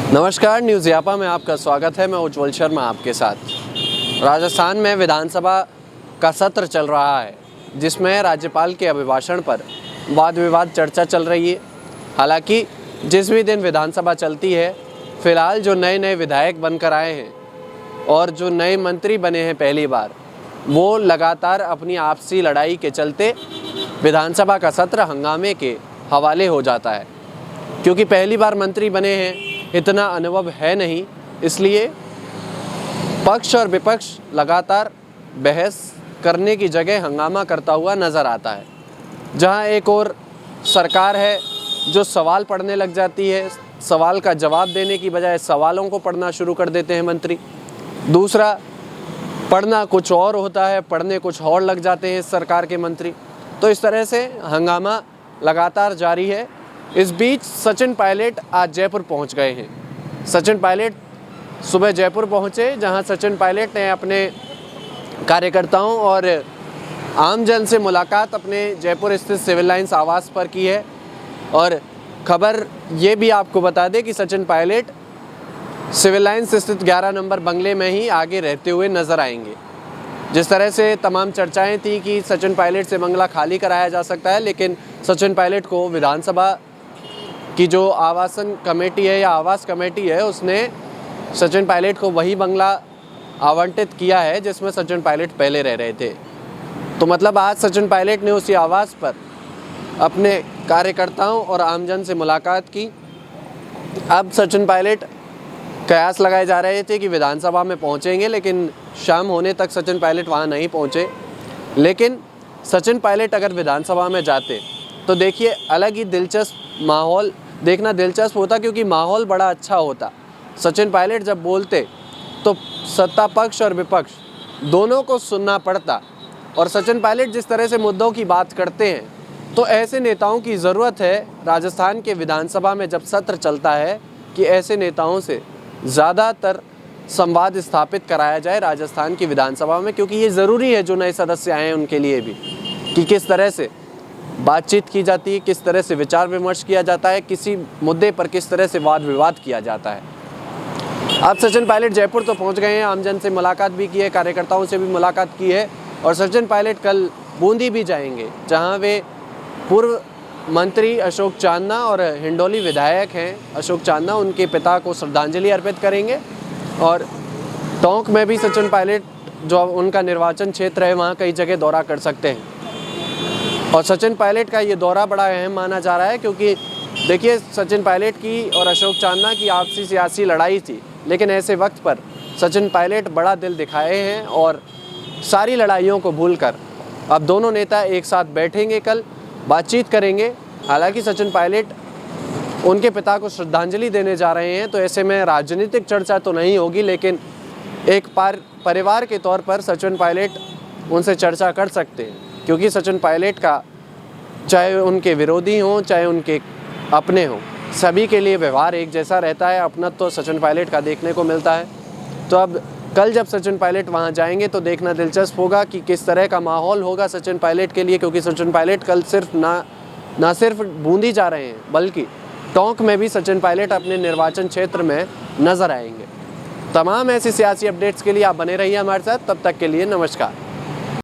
नमस्कार, न्यूज़ यापा में आपका स्वागत है। मैं उज्ज्वल शर्मा आपके साथ। राजस्थान में विधानसभा का सत्र चल रहा है, जिसमें राज्यपाल के अभिभाषण पर वाद विवाद चर्चा चल रही है। हालांकि जिस भी दिन विधानसभा चलती है, फ़िलहाल जो नए विधायक बनकर आए हैं और जो नए मंत्री बने हैं पहली बार, वो लगातार अपनी आपसी लड़ाई के चलते विधानसभा का सत्र हंगामे के हवाले हो जाता है। क्योंकि पहली बार मंत्री बने हैं, इतना अनुभव है नहीं, इसलिए पक्ष और विपक्ष लगातार बहस करने की जगह हंगामा करता हुआ नज़र आता है। जहां एक और सरकार है जो सवाल पढ़ने लग जाती है, सवाल का जवाब देने की बजाय सवालों को पढ़ना शुरू कर देते हैं मंत्री। दूसरा, पढ़ना कुछ और होता है, पढ़ने कुछ और लग जाते हैं इस सरकार के मंत्री। तो इस तरह से हंगामा लगातार जारी है। इस बीच सचिन पायलट आज जयपुर पहुंच गए हैं। सचिन पायलट सुबह जयपुर पहुंचे, जहां सचिन पायलट ने अपने कार्यकर्ताओं और आमजन से मुलाकात अपने जयपुर स्थित सिविल लाइंस आवास पर की है। और खबर ये भी आपको बता दें कि सचिन पायलट सिविल लाइंस स्थित 11 नंबर बंगले में ही आगे रहते हुए नज़र आएंगे। जिस तरह से तमाम चर्चाएं थी कि सचिन पायलट से बंगला खाली कराया जा सकता है, लेकिन सचिन पायलट को विधानसभा की जो आवासन कमेटी है या आवास कमेटी है, उसने सचिन पायलट को वही बंगला आवंटित किया है जिसमें सचिन पायलट पहले रह रहे थे। तो मतलब आज सचिन पायलट ने उसी आवास पर अपने कार्यकर्ताओं और आमजन से मुलाकात की। अब सचिन पायलट कयास लगाए जा रहे थे कि विधानसभा में पहुंचेंगे, लेकिन शाम होने तक सचिन पायलट वहां नहीं पहुंचे। लेकिन सचिन पायलट अगर विधानसभा में जाते तो देखिए अलग ही दिलचस्प माहौल देखना दिलचस्प होता, क्योंकि माहौल बड़ा अच्छा होता। सचिन पायलट जब बोलते तो सत्ता पक्ष और विपक्ष दोनों को सुनना पड़ता। और सचिन पायलट जिस तरह से मुद्दों की बात करते हैं, तो ऐसे नेताओं की ज़रूरत है राजस्थान के विधानसभा में जब सत्र चलता है कि ऐसे नेताओं से ज़्यादातर संवाद स्थापित कराया जाए राजस्थान की विधानसभा में। क्योंकि ये ज़रूरी है जो नए सदस्य आए हैं उनके लिए भी, कि किस तरह से बातचीत की जाती है, किस तरह से विचार विमर्श किया जाता है, किसी मुद्दे पर किस तरह से वाद विवाद किया जाता है। अब सचिन पायलट जयपुर तो पहुंच गए हैं, आमजन से मुलाकात भी की है, कार्यकर्ताओं से भी मुलाकात की है। और सचिन पायलट कल बूंदी भी जाएंगे, जहां वे पूर्व मंत्री अशोक चांदना और हिंडोली विधायक हैं अशोक चांदना, उनके पिता को श्रद्धांजलि अर्पित करेंगे। और टोंक में भी सचिन पायलट जो उनका निर्वाचन क्षेत्र है, वहाँ कई जगह दौरा कर सकते हैं। और सचिन पायलट का ये दौरा बड़ा अहम माना जा रहा है, क्योंकि देखिए सचिन पायलट की और अशोक चांदना की आपसी सियासी लड़ाई थी, लेकिन ऐसे वक्त पर सचिन पायलट बड़ा दिल दिखाए हैं और सारी लड़ाइयों को भूलकर अब दोनों नेता एक साथ बैठेंगे, कल बातचीत करेंगे। हालांकि सचिन पायलट उनके पिता को श्रद्धांजलि देने जा रहे हैं, तो ऐसे में राजनीतिक चर्चा तो नहीं होगी, लेकिन एक परिवार के तौर पर सचिन पायलट उनसे चर्चा कर सकते हैं। क्योंकि सचिन पायलट का चाहे उनके विरोधी हों चाहे उनके अपने हों, सभी के लिए व्यवहार एक जैसा रहता है। अपना तो सचिन पायलट का देखने को मिलता है। तो अब कल जब सचिन पायलट वहां जाएंगे तो देखना दिलचस्प होगा कि किस तरह का माहौल होगा सचिन पायलट के लिए। क्योंकि सचिन पायलट कल सिर्फ ना सिर्फ बूंदी जा रहे हैं, बल्कि टोंक में भी सचिन पायलट अपने निर्वाचन क्षेत्र में नजर आएंगे। तमाम ऐसी सियासी अपडेट्स के लिए आप बने रहिए हमारे साथ। तब तक के लिए नमस्कार।